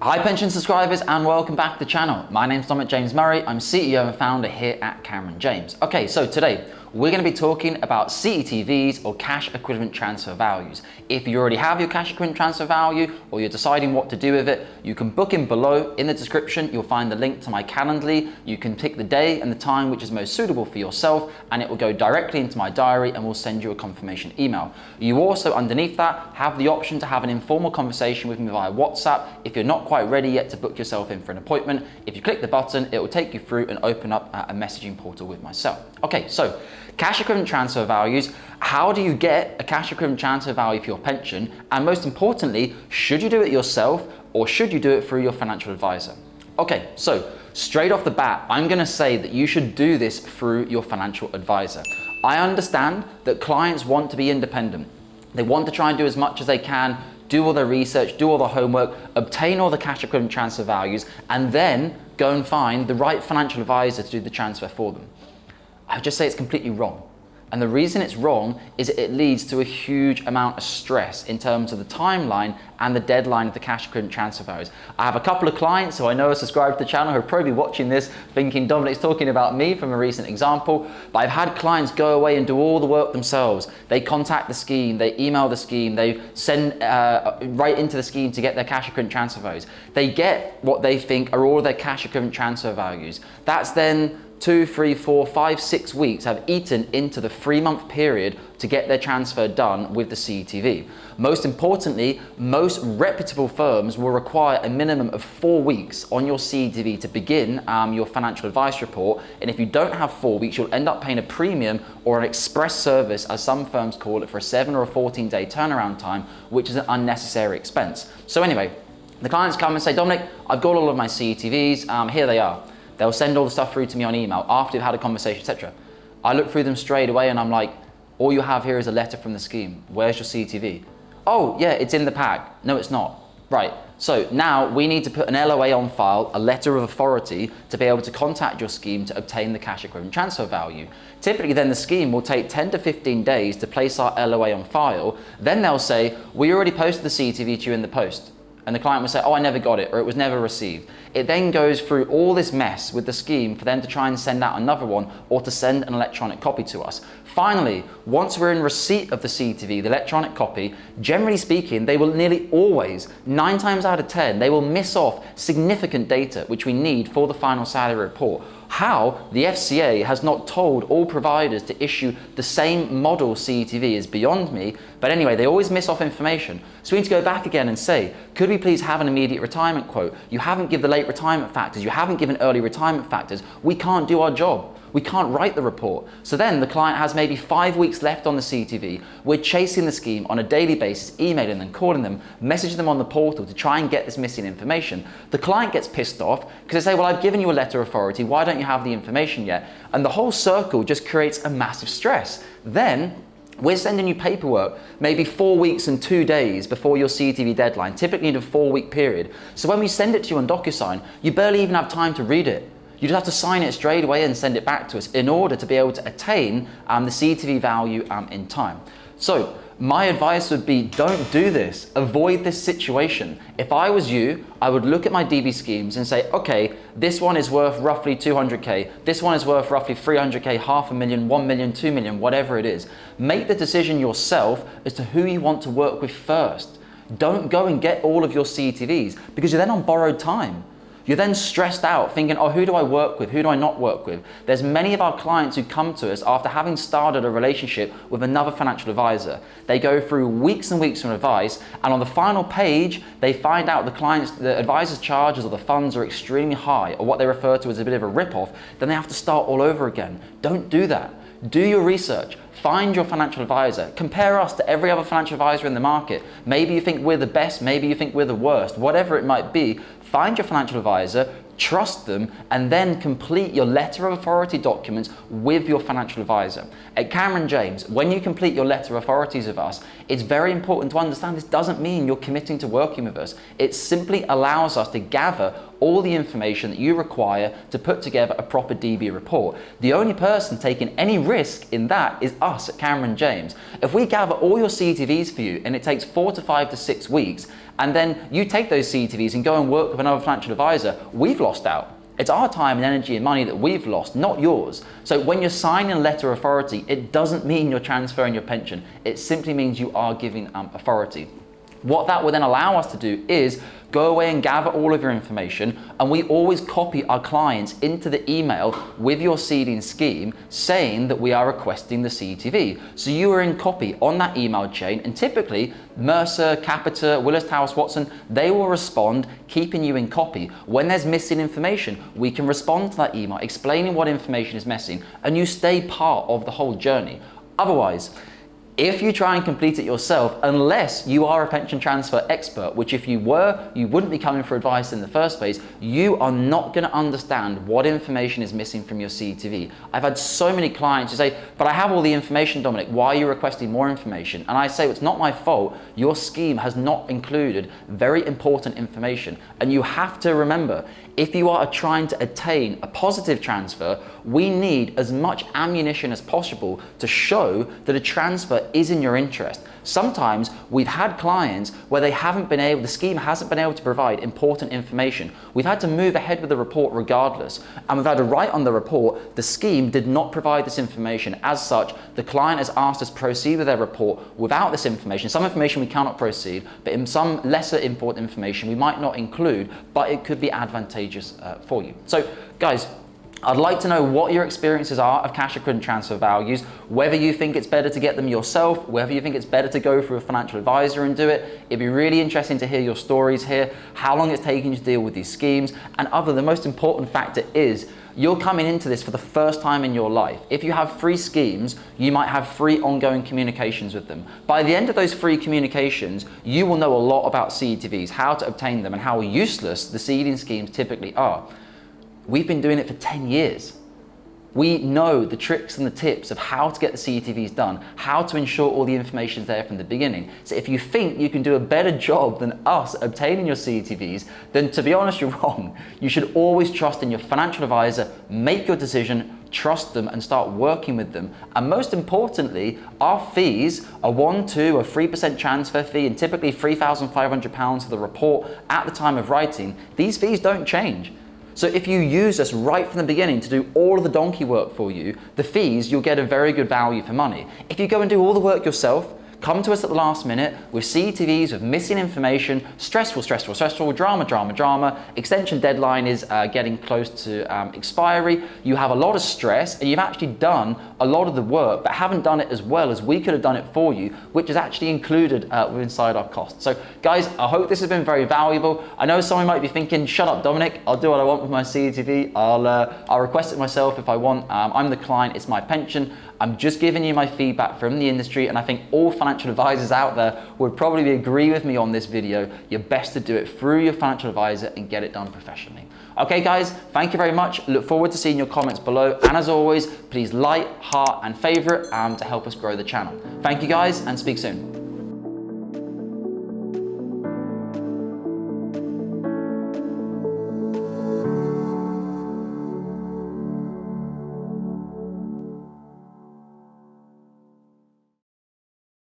Hi pension subscribers and welcome back to the channel. My name's Dominic James Murray. I'm CEO and founder here at Cameron James. Okay, so today we're going to be talking about CETVs or cash equivalent transfer values. If you already have your cash equivalent transfer value or you're deciding what to do with it, you can book in below. In the description, you'll find the link to my Calendly. You can pick the day and the time which is most suitable for yourself and it will go directly into my diary and we'll send you a confirmation email. You also, underneath that, have the option to have an informal conversation with me via WhatsApp. If you're not quite ready yet to book yourself in for an appointment, if you click the button, it will take you through and open up a messaging portal with myself. Okay, so cash equivalent transfer values. How do you get a cash equivalent transfer value for your pension? And most importantly, should you do it yourself or should you do it through your financial advisor? Okay, so straight off the bat, I'm going to say that you should do this through your financial advisor. I understand that clients want to be independent. They want to try and do as much as they can, do all their research, do all the homework, obtain all the cash equivalent transfer values, and then go and find the right financial advisor to do the transfer for them. I would just say it's completely wrong. And the reason it's wrong is it leads to a huge amount of stress in terms of the timeline and the deadline of the cash equivalent transfer values. I have a couple of clients who I know are subscribed to the channel who are probably watching this thinking Dominic's talking about me from a recent example, but I've had clients go away and do all the work themselves. They contact the scheme, they email the scheme, they send right into the scheme to get their cash equivalent transfer values. They get what they think are all their cash equivalent transfer values. That's then 2, 3, 4, 5, 6 weeks have eaten into the 3-month period to get their transfer done with the CETV. Most importantly, most reputable firms will require a minimum of 4 weeks on your CETV to begin your financial advice report. And if you don't have 4 weeks, you'll end up paying a premium or an express service, as some firms call it, for a 7 or a 14-day turnaround time, which is an unnecessary expense. So anyway, the clients come and say, Dominic, I've got all of my CETVs, here they are. They'll send all the stuff through to me on email after we've had a conversation, etc. I look through them straight away and I'm like, all you have here is a letter from the scheme. Where's your CETV? Oh, yeah, it's in the pack. No, it's not. Right, so now we need to put an LOA on file, a letter of authority, to be able to contact your scheme to obtain the cash equivalent transfer value. Typically then the scheme will take 10 to 15 days to place our LOA on file. Then they'll say, we already posted the CETV to you in the post. And the client will say, oh, I never got it, or it was never received. It then goes through all this mess with the scheme for them to try and send out another one or to send an electronic copy to us. Finally, once we're in receipt of the CETV, the electronic copy, generally speaking, they will nearly always, 9 times out of 10, they will miss off significant data which we need for the final salary report. How the FCA has not told all providers to issue the same model CETV is beyond me, but anyway, they always miss off information. So we need to go back again and say, could we please have an immediate retirement quote? You haven't given the late retirement factors, you haven't given early retirement factors, we can't do our job. We can't write the report. So then the client has maybe 5 weeks left on the CETV. We're chasing the scheme on a daily basis, emailing them, calling them, messaging them on the portal to try and get this missing information. The client gets pissed off because they say, well, I've given you a letter of authority. Why don't you have the information yet? And the whole circle just creates a massive stress. Then we're sending you paperwork maybe 4 weeks and 2 days before your CETV deadline, typically in a 4-week period. So when we send it to you on DocuSign, you barely even have time to read it. You just have to sign it straight away and send it back to us in order to be able to attain the CETV value in time. So my advice would be, don't do this. Avoid this situation. If I was you, I would look at my DB schemes and say, okay, this one is worth roughly 200K. This one is worth roughly 300K, 500,000, 1 million, 2 million, whatever it is. Make the decision yourself as to who you want to work with first. Don't go and get all of your CETVs because you're then on borrowed time. You're then stressed out thinking, oh, who do I work with? Who do I not work with? There's many of our clients who come to us after having started a relationship with another financial advisor. They go through weeks and weeks of advice, and on the final page, they find out the advisor's charges or the funds are extremely high, or what they refer to as a bit of a rip-off. Then they have to start all over again. Don't do that. Do your research. Find your financial advisor. Compare us to every other financial advisor in the market. Maybe you think we're the best, maybe you think we're the worst, whatever it might be. Find your financial advisor, trust them, and then complete your letter of authority documents with your financial advisor. At Cameron James, when you complete your letter of authorities with us, it's very important to understand this doesn't mean you're committing to working with us. It simply allows us to gather all the information that you require to put together a proper DB report. The only person taking any risk in that is us at Cameron James. If we gather all your CETVs for you and it takes 4 to 5 to 6 weeks, and then you take those CETVs and go and work with another financial advisor, we've lost out. It's our time and energy and money that we've lost, not yours. So when you're signing a letter of authority, it doesn't mean you're transferring your pension. It simply means you are giving authority. What that will then allow us to do is go away and gather all of your information, and we always copy our clients into the email with your seeding scheme saying that we are requesting the CETV. So you are in copy on that email chain, and typically Mercer, Capita, Willis Towers Watson, they will respond keeping you in copy. When there's missing information, we can respond to that email explaining what information is missing, and you stay part of the whole journey. Otherwise, if you try and complete it yourself, unless you are a pension transfer expert, which if you were, you wouldn't be coming for advice in the first place, you are not going to understand what information is missing from your CETV. I've had so many clients who say, but I have all the information, Dominic, why are you requesting more information? And I say, well, it's not my fault. Your scheme has not included very important information. And you have to remember, if you are trying to attain a positive transfer, we need as much ammunition as possible to show that a transfer is in your interest. Sometimes we've had clients where the scheme hasn't been able to provide important information. We've had to move ahead with the report regardless, and we've had to write on the report, the scheme did not provide this information. As such, the client has asked us to proceed with their report without this information. Some information we cannot proceed, but in some lesser important information we might not include, but it could be advantageous for you. So guys, I'd like to know what your experiences are of cash equivalent transfer values, whether you think it's better to get them yourself, whether you think it's better to go through a financial advisor and do it. It'd be really interesting to hear your stories here, how long it's taken you to deal with these schemes, and the most important factor is you're coming into this for the first time in your life. If you have free schemes, you might have free ongoing communications with them. By the end of those free communications, you will know a lot about CETVs, how to obtain them, and how useless the seeding schemes typically are. We've been doing it for 10 years. We know the tricks and the tips of how to get the CETVs done, how to ensure all the information is there from the beginning. So if you think you can do a better job than us obtaining your CETVs, then to be honest, you're wrong. You should always trust in your financial advisor, make your decision, trust them, and start working with them. And most importantly, our fees are 1%, 2%, or 3% transfer fee, and typically £3,500 for the report at the time of writing. These fees don't change. So if you use us right from the beginning to do all of the donkey work for you, the fees, you'll get a very good value for money. If you go and do all the work yourself, come to us at the last minute with CETVs, with missing information, stressful, drama, extension deadline is getting close to expiry, you have a lot of stress, and you've actually done a lot of the work, but haven't done it as well as we could have done it for you, which is actually included inside our costs. So guys, I hope this has been very valuable. I know someone might be thinking, shut up, Dominic, I'll do what I want with my CETV. I'll request it myself if I want. I'm the client, it's my pension. I'm just giving you my feedback from the industry, and I think all financial advisors out there would probably agree with me on this video. You're best to do it through your financial advisor and get it done professionally. Okay guys, thank you very much. Look forward to seeing your comments below. And as always, please like, heart, and favorite to help us grow the channel. Thank you guys, and speak soon.